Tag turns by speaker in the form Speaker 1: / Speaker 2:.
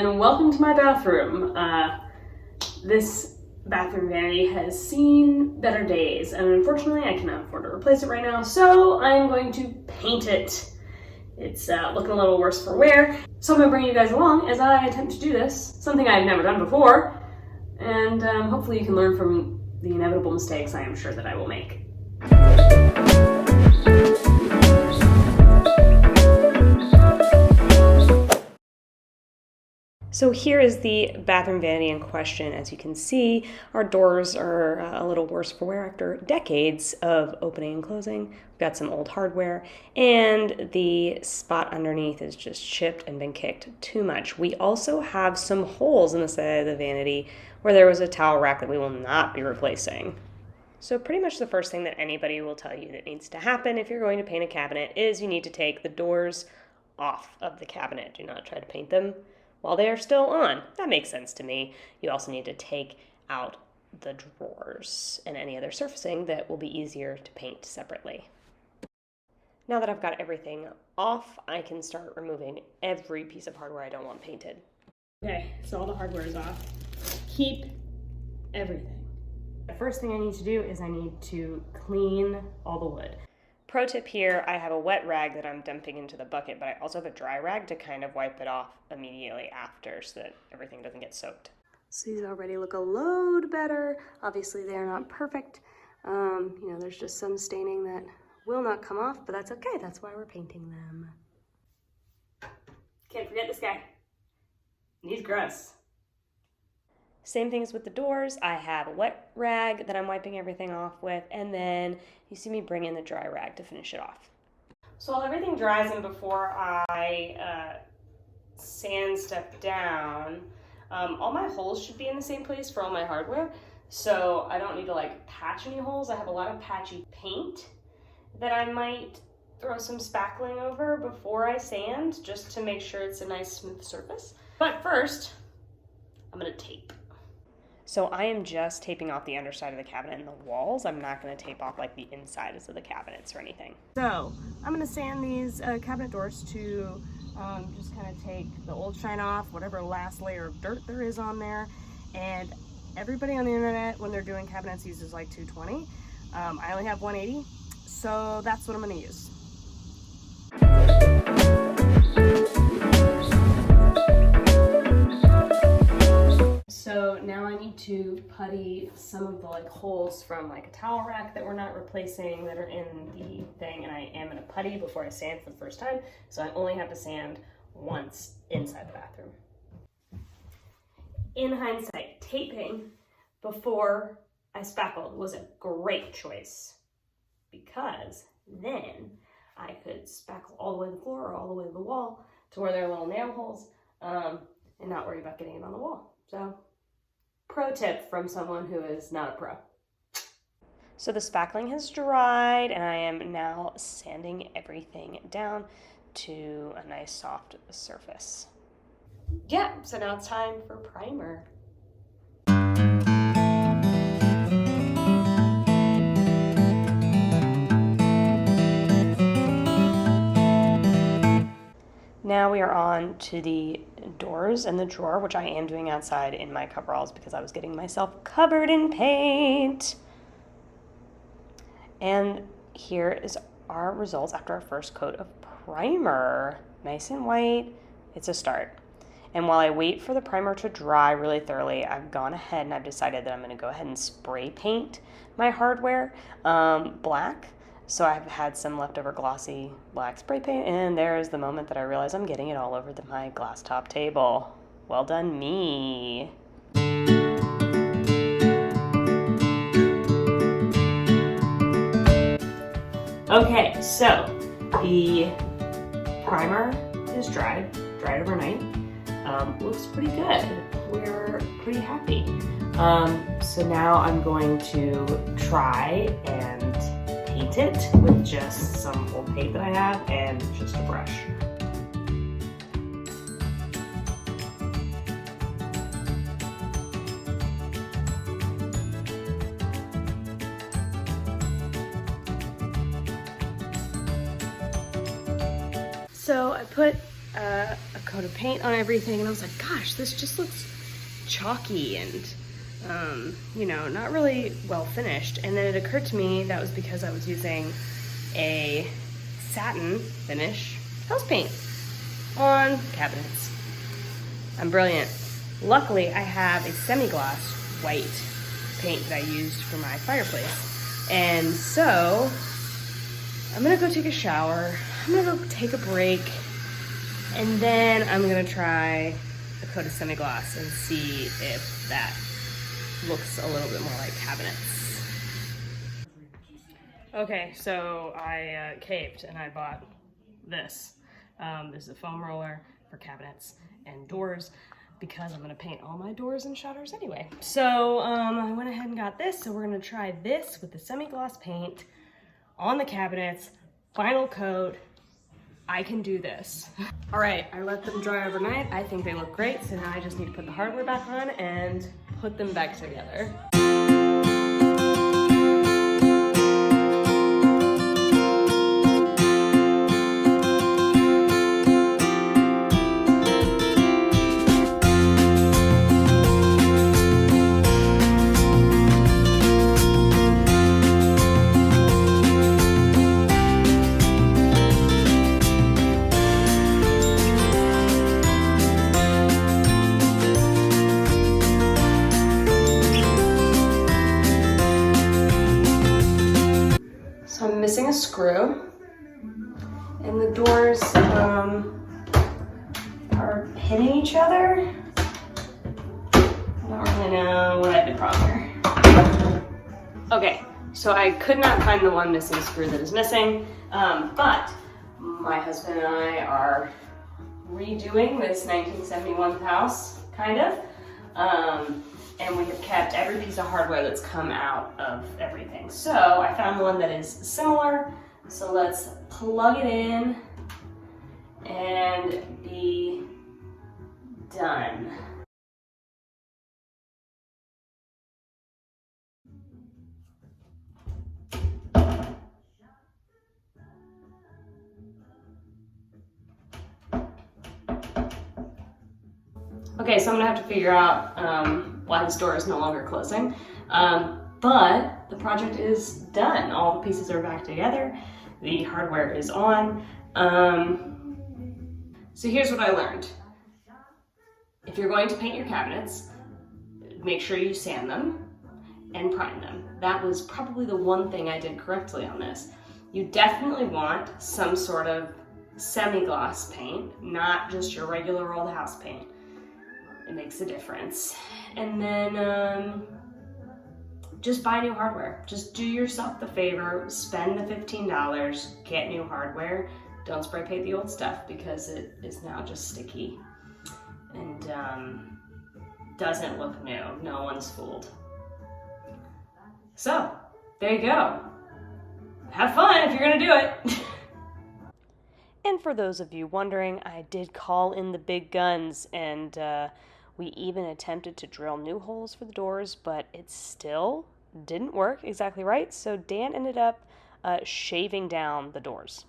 Speaker 1: and welcome to my bathroom. This bathroom vanity has seen better days, and unfortunately I cannot afford to replace it right now, so I'm going to paint it. It's looking a little worse for wear, so I'm going to bring you guys along as I attempt to do this, something I've never done before, and hopefully you can learn from the inevitable mistakes I am sure that I will make. So here is the bathroom vanity in question. As you can see, our doors are a little worse for wear after decades of opening and closing. We've got some old hardware, and the spot underneath is just chipped and been kicked too much. We also have some holes in the side of the vanity where there was a towel rack that we will not be replacing. So pretty much the first thing that anybody will tell you that needs to happen if you're going to paint a cabinet is you need to take the doors off of the cabinet. Do not try to paint them while they are still on. That makes sense to me. You also need to take out the drawers and any other surfacing that will be easier to paint separately. Now that I've got everything off, I can start removing every piece of hardware I don't want painted. Okay, so all the hardware is off. Keep everything. The first thing I need to do is I need to clean all the wood. Pro tip here, I have a wet rag that I'm dumping into the bucket, but I also have a dry rag to kind of wipe it off immediately after so that everything doesn't get soaked. So these already look a load better. Obviously they're not perfect. There's just some staining that will not come off, but that's okay. That's why we're painting them. Can't forget this guy. He's gross. Same things with the doors. I have a wet rag that I'm wiping everything off with, and then you see me bring in the dry rag to finish it off. So while everything dries and before I sand stuff down, all my holes should be in the same place for all my hardware, so I don't need to patch any holes. I have a lot of patchy paint that I might throw some spackling over before I sand, just to make sure it's a nice smooth surface. But first, I'm gonna tape. So I am just taping off the underside of the cabinet and the walls. I'm not going to tape off the insides of the cabinets or anything. So I'm going to sand these cabinet doors to just kind of take the old shine off, whatever last layer of dirt there is on there. And everybody on the internet, when they're doing cabinets, uses 220. I only have 180, so that's what I'm going to use. So now I need to putty some of the holes from a towel rack that we're not replacing that are in the thing, and I am going to putty before I sand for the first time, so I only have to sand once inside the bathroom. In hindsight, taping before I spackled was a great choice, because then I could spackle all the way to the floor or all the way to the wall to where there are little nail holes, and not worry about getting it on the wall. So pro tip from someone who is not a pro. So the spackling has dried, and I am now sanding everything down to a nice soft surface. Yeah, so now it's time for primer. Now we are on to the doors and the drawer, which I am doing outside in my coveralls because I was getting myself covered in paint. And here is our results after our first coat of primer. Nice and white. It's a start. And while I wait for the primer to dry really thoroughly, I've gone ahead and I've decided that I'm going to go ahead and spray paint my hardware black. So I've had some leftover glossy black spray paint, and there is the moment that I realize I'm getting it all over my glass top table. Well done, me. Okay, so the primer is dried overnight. Looks pretty good. We're pretty happy. So now I'm going to try and paint it with just some old paint that I have and just a brush. So I put a coat of paint on everything, and I was like, gosh, this just looks chalky and, you know, not really well finished. And then it occurred to me that was because I was using a satin finish house paint on cabinets. I'm brilliant. Luckily, I have a semi-gloss white paint that I used for my fireplace. And so, I'm gonna go take a shower, I'm gonna go take a break, and then I'm gonna try a coat of semi-gloss and see if that looks a little bit more like cabinets. Okay, so I caved and I bought this. This is a foam roller for cabinets and doors because I'm gonna paint all my doors and shutters anyway. So I went ahead and got this, so we're gonna try this with the semi-gloss paint on the cabinets, final coat. I can do this. All right, I let them dry overnight. I think they look great, so now I just need to put the hardware back on and put them back together. So I'm missing a screw, and the doors are hitting each other. I don't really know what I did wrong here. Okay, so I could not find the one missing screw that is missing, but my husband and I are redoing this 1971 house, kind of. And we have kept every piece of hardware that's come out of everything. So I found one that is similar. So let's plug it in and be done. Okay, so I'm gonna have to figure out why this door is no longer closing. But the project is done. All the pieces are back together. The hardware is on. So here's what I learned. If you're going to paint your cabinets, make sure you sand them and prime them. That was probably the one thing I did correctly on this. You definitely want some sort of semi-gloss paint, not just your regular old house paint. It makes a difference. And then just buy new hardware. Just do yourself the favor, spend the $15, get new hardware. Don't spray paint the old stuff because it is now just sticky and doesn't look new. No one's fooled. So, there you go. Have fun if you're gonna do it. And for those of you wondering, I did call in the big guns, and we even attempted to drill new holes for the doors, but it still didn't work exactly right. So Dan ended up shaving down the doors.